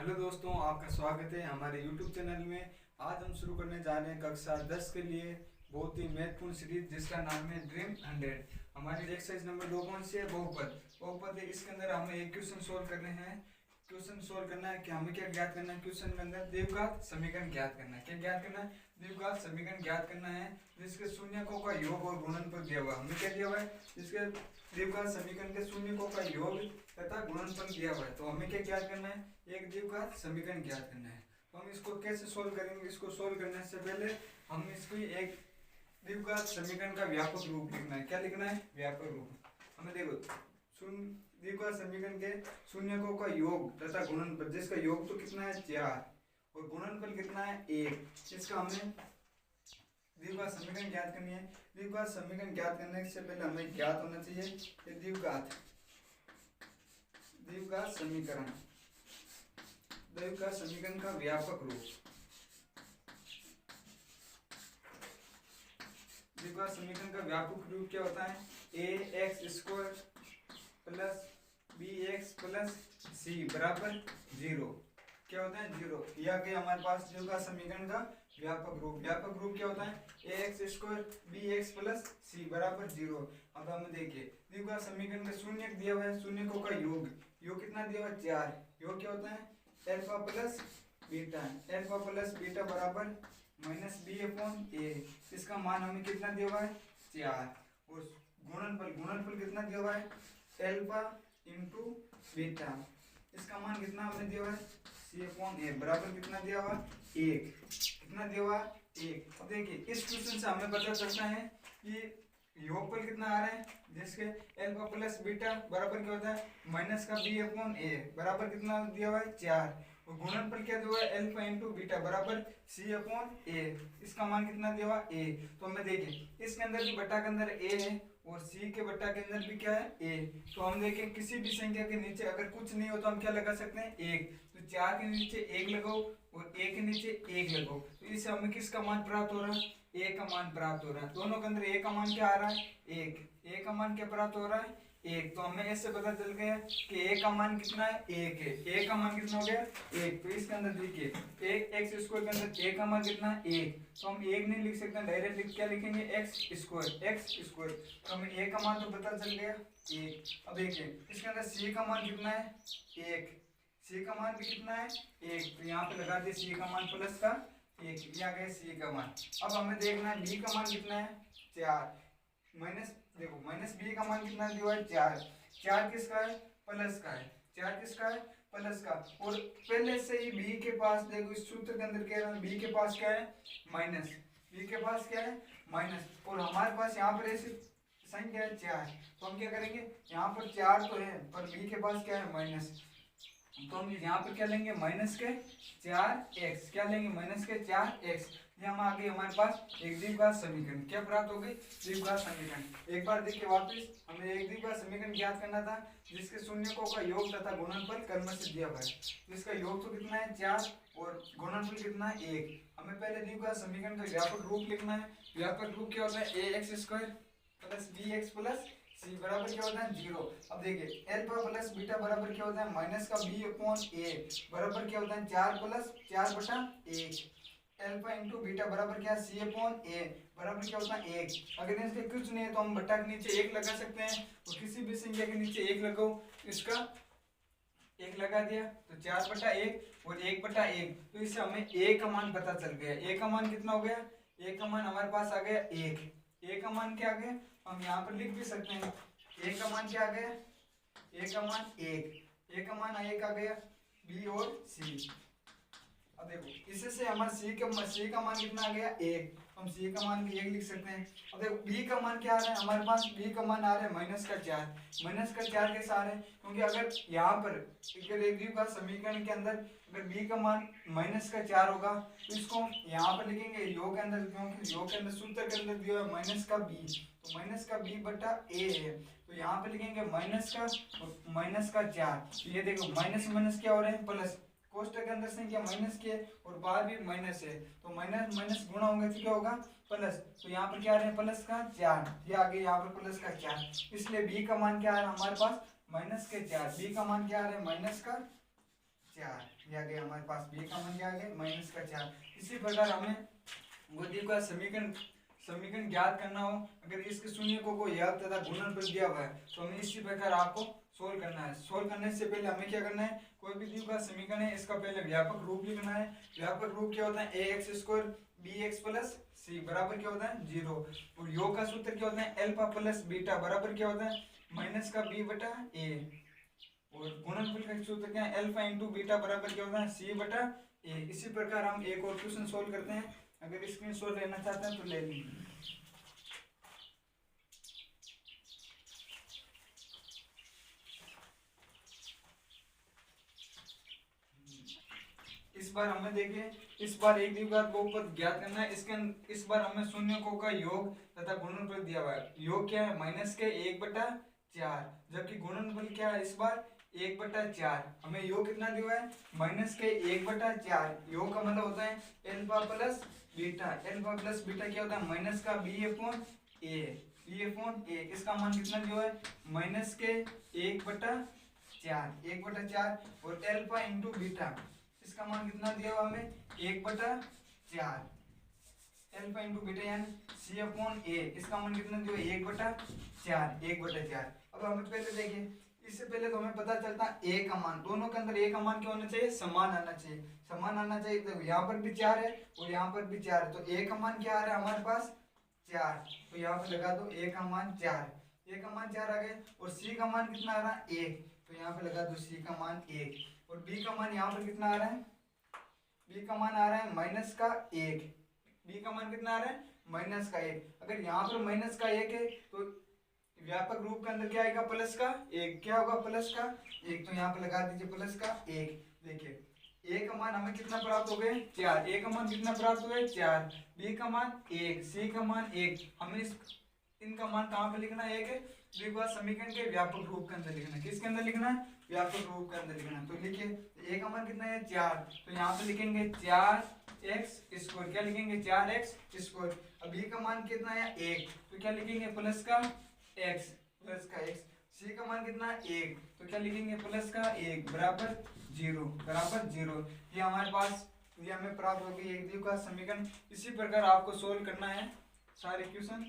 Hello दोस्तों, आपका स्वागत है हमारे YouTube चैनल में। आज हम शुरू करने जा रहे हैं कक्षा 10 के लिए बहुत ही महत्वपूर्ण सीरीज जिसका नाम है ड्रीम 100। हमारी एक्सरसाइज नंबर 2 कौन सी है? बहुपद। बहुपद है, इसके अंदर हमें एक क्वेश्चन सोल्व करने हैं। क्वेश्चन सोल्व करना है कि हमें क्या ज्ञात करना है? क्वेश्चन के अंदर द्विघात समीकरण ज्ञात करना है। क्या ज्ञात करना है? द्विघात समीकरण ज्ञात करना है जिसके शून्यकों का योग और गुणनफल दिया हुआ है। हमें क्या दिया हुआ है? जिसके द्विघात समीकरण के शून्यकों का योग तथा गुणनफल दिया हुआ है। तो हमें क्या ज्ञात करना है? एक द्विघात समीकरण ज्ञात करना है। तो हम इसको कैसे सोल्व करेंगे? इसको सोल्व करने से पहले हम इसकी एक द्विघात समीकरण का व्यापक रूप लिखना है। क्या लिखना है? व्यापक रूप। हमें देखो, द्विघात समीकरण के शून्यकों का योग तथा गुणनफल, जिसका योग तो कितना है 4 और गुणनफल कितना है 1, इसका हमें द्विघात समीकरण ज्ञात करनी है। द्विघात समीकरण ज्ञात करने से पहले हमें ज्ञात होना चाहिए कि द्विघात समीकरण का व्यापक रूप। द्विघात समीकरण का व्यापक रूप क्या होता है? ax² plus bx plus c बराबर 0। क्या होता है? 0। यह कि हमारे पास द्विघात समीकरण का व्यापक रूप। व्यापक रूप क्या होता है? ax² bx प्लस c बराबर 0। अब हम देखिए, द्विघात समीकरण के शून्य दिया हुआ है, शून्यकों का योग कितना दिया हुआ है? 4। योग क्या होता है? अल्फा प्लस बीटा बराबर -b/a। इसका मान हमें कितना दिया हुआ है? 4। और गुणनफल कितना दिया हुआ है? Alpha into beta. इसका मान कितना हमने दिया हुआ है? c/a बराबर कितना दिया हुआ? 1। कितना दिया हुआ? 1। अब देखिए, इस क्वेश्चन से हमें पता चलता है कि योगफल कितना आ रहा है, जिसके अल्फा प्लस बीटा बराबर क्या होता है? -b/a बराबर कितना दिया हुआ है? 4। और गुणनफल क्या दिया हुआ है? अल्फा इंटू बीटा बराबर c/a। इसका मान कितना दिया हुआ? a। तो हमें देखिए, इसके अंदर भी बट्टा के अंदर a है और c के बट्टा के अंदर भी क्या है? a। तो हम देखें, किसी भी संख्या के नीचे अगर कुछ नहीं हो तो हम क्या लगा सकते हैं? 1। तो 4 के नीचे 1 लगाओ और 1 के नीचे 1 लगाओ, तो इससे हमें किसका मान प्राप्त हो रहा है? a का मान प्राप्त हो रहा है। दोनों के अंदर a का मान क्या आ रहा है? 1। a का मान क्या प्राप्त हो रहा है? 1। तो हमें ऐसे पता चल गया कि a का मान कितना है? 1 है। a का मान कितना हो गया? 1। तो इसके अंदर देखिए, x² के अंदर a का मान कितना है? 1। तो हम 1 नहीं लिख सकते, डायरेक्ट क्या लिखेंगे? x²। तो हमें a का मान तो पता चल गया 1। अब देखिए, इसके अंदर c का मान कितना है? 1। c का मान भी कितना है? 1। तो यहाँ पे लगा दिए c का मान प्लस का 1, ये आ गया c का मान। अब हमें देखना है b का मान कितना है? 4। देखो, b का मान कितना दिया हुआ है? 4। 4 किसका है? प्लस का है। 4 किसका है? प्लस का। और पहले से ही b के पास, देखो इस सूत्र के अंदर कह रहा है b के पास क्या है? माइनस। b के पास क्या है? माइनस। और हमारे पास यहाँ पर ऐसी संख्या है 4, तो हम क्या करेंगे? यहाँ पर 4 तो है पर b के पास क्या है? माइनस। तो हम यहाँ पर क्या लेंगे? -4x। क्या लेंगे? -4x। ये हम आ गए हमारे पास एक द्विघात समीकरण। क्या प्राप्त हो गई? द्विघात समीकरण। एक बार देखिए वापस, हमें एक द्विघात समीकरण ज्ञात करना था जिसके शून्यकों का योग तथा गुणनफल कर्म से दिया हुआ है। जिसका योग तो कितना है? 4 और गुणनफल कितना है? 1। हमें पहले द्विघात समीकरण का व्यापक रूप लिखना है। व्यापक रूप क्या होता है? ax² plus bx plus c बराबर क्या होता है? 0। अब देखिए, अल्फा प्लस बीटा बराबर क्या होता है? -b/a बराबर क्या होता है? 4 प्लस 4/1। अल्फा इंटू बीटा बराबर क्या? c/a बराबर क्या होता है? 1। अगर इसके कुछ नहीं है तो हम बट्टा के नीचे 1 लगा सकते हैं, और किसी भी संख्या के नीचे 1 लगाओ, इसका 1 लगा दिया तो 4/1 और 1/1। तो इससे हमें a का मान पता चल गया। a का मान कितना हो गया? a का मान हमारे पास आ गया 1। a का मान क्या आ गया? हम यहाँ पर लिख भी सकते हैं। a का मान क्या आ गया? a का मान 1। a का मान 1 आ गया। b और c। अब देखो, इससे हमारा c का मान कितना आ गया? 1। हम c का मान भी 1 लिख सकते हैं। अब देखो, b का मान क्या आ रहा है हमारे पास? b का मान आ रहा है -4। -4 कैसे आ रहा है? क्योंकि अगर यहाँ पर एक द्विघात समीकरण के अंदर अगर b का मान -4 होगा तो इसको यहाँ पर लिखेंगे योग के अंदर, क्योंकि योग के अंदर सूत्र के अंदर दिया है -b, तो -b/a है। तो यहाँ पे लिखेंगे -4। तो ये देखो, माइनस माइनस क्या हो रहे हैं? प्लस। कोष्टक के अंदर संख्या माइनस की है और बाहर भी माइनस है, तो माइनस माइनस गुणा होगा तो क्या होगा? प्लस। तो यहाँ पर क्या आ रहा है? प्लस का 4। ये आगे यहाँ पर प्लस का 4। इसलिए b का मान क्या आ रहा है हमारे पास? -4। b का मान क्या आ रहा है? 4, ये आ गया हमारे पास b का मान क्या आ गया माइनस का 4। इसी प्रकार हमें बुद्धि का समीकरण ज्ञात करना हो, अगर इसके शून्य को कोई योग तथा गुणनफल दिया हुआ है तो हमें इसी प्रकार आपको सोल्व करना है। सोल्व करने से पहले हमें क्या करना है, कोई भी द्विघात समीकरण है इसका पहले व्यापक रूप लिखना है। व्यापक रूप क्या होता है ax square bx plus c बराबर क्या होता है 0। और योग का सूत्र क्या होता है अल्फा प्लस बीटा बराबर क्या होता है माइनस का b बटा a। और गुणनफल का सूत्र क्या है अल्फा इंटू बीटा बराबर क्या होता है c बटा a। इसी प्रकार हम एक और क्वेश्चन सोल्व करते हैं, अगर स्क्रीनशॉट लेना चाहते हैं तो ले लीजिए। इस बार हमें देखिए, इस बार एक द्विघात बहुपद ज्ञात करना है। इस बार हमें शून्यकों का योग तथा गुणनफल दिया हुआ है। योग क्या है माइनस के 1/4, जबकि गुणनफल क्या है इस बार 1/4। हमें योग कितना दिया हुआ है माइनस के 1/4। योग का मतलब होता है alpha plus beta. Alpha plus beta क्या होता है माइनस का b/a। इसका मान कितना दिया हुआ है माइनस के 1/4 और अल्फा इंटू बीटा इसका मान कितना दिया हुआ हमें 1/4। अल्फा इंटू बीटा यानी c/a। इसका मान कितना दिया हुआ 1/4। अब हमें पहले देखिए, इससे पहले तो हमें पता चलता a का मान, दोनों के अंदर a का मान क्या होना चाहिए समान आना चाहिए। समान आना चाहिए तो यहाँ पर भी 4 है और यहाँ पर भी 4 है, तो a का मान क्या आ रहा है हमारे पास 4। तो यहाँ पे लगा दो a का मान 4, a का मान 4 आ गया। और c का मान कितना आ रहा है 1, तो यहाँ पे लगा दो c का मान 1। और b का मान यहाँ पर कितना आ रहा है, b का मान आ रहा है माइनस का 1। b का मान कितना आ रहा है माइनस का 1। अगर यहाँ पर माइनस का 1 है तो व्यापक रूप के अंदर क्या आएगा प्लस का 1। क्या होगा प्लस का 1, तो यहाँ पे लगा दीजिए प्लस का 1। देखिए a का मान हमें कितना प्राप्त हो गए 4, a का मान कितना प्राप्त हो गए 4, b का मान 1, c का मान 1। हमें इनका मान कहाँ पे लिखना है, एक द्विघात समीकरण के व्यापक रूप के अंदर लिखना है। किसके अंदर लिखना है व्यापक रूप के अंदर लिखना है। तो लिखिए a का मान कितना है 4, तो यहाँ पे लिखेंगे 4x स्क्वायर। क्या लिखेंगे 4x स्क्वायर। अब b का मान कितना है 1, तो क्या लिखेंगे प्लस का x। c का मान कितना है 1, तो क्या लिखेंगे प्लस का 1 बराबर 0। ये हमारे पास ये हमें प्राप्त होगी एक द्विघात समीकरण। इसी प्रकार आपको सोल्व करना है सारे क्वेश्चन।